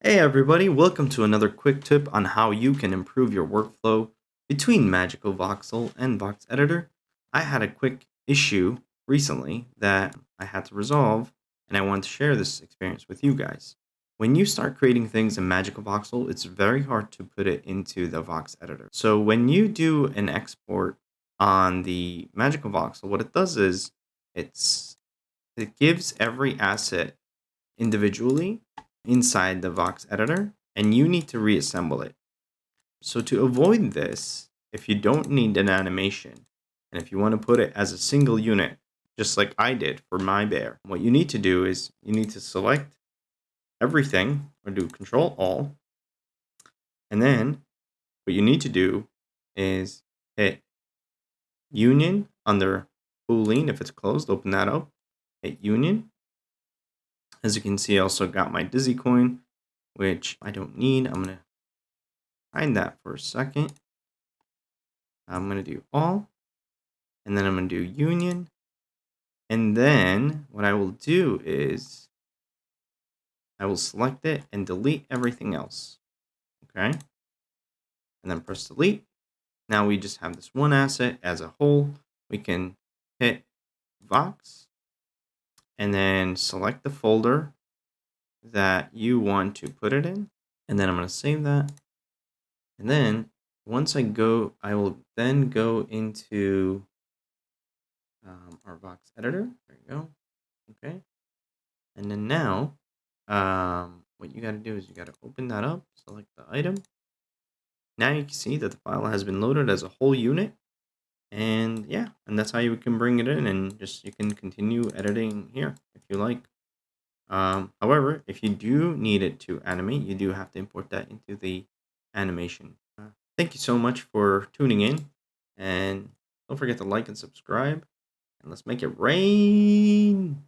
Hey everybody, welcome to another quick tip on how you can improve your workflow between MagicaVoxel and VoxEditor. I had a quick issue recently that I had to resolve, and I wanted to share this experience with you guys. When you start creating things in MagicaVoxel, it's very hard to put it into the VoxEditor. So when you do an export on the MagicaVoxel, what it does is it gives every asset individually inside the VoxEditor, and you need to reassemble it. So to avoid this, if you don't need an animation, and if you want to put it as a single unit, just like I did for my bear, what you need to do is you need to select everything, or do Control All, and then what you need to do is hit Union under Boolean. If it's closed, open that up, hit Union. As you can see, I also got my Dizzy coin, which I don't need. I'm going to hide that for a second. I'm going to do all, and then I'm going to do union. And then what I will do is I will select it and delete everything else. Okay. And then press delete. Now we just have this one asset as a whole. We can hit Vox and then select the folder that you want to put it in. And then I'm going to save that. And then once I will then go into our VoxEditor. There you go. Okay. And then now, what you got to do is you got to open that up, select the item. Now you can see that the file has been loaded as a whole unit. And yeah, and that's how you can bring it in, and just you can continue editing here if you like. However, if you do need it to animate, you do have to import that into the animation. Thank you so much for tuning in, and don't forget to like and subscribe, and let's make it rain.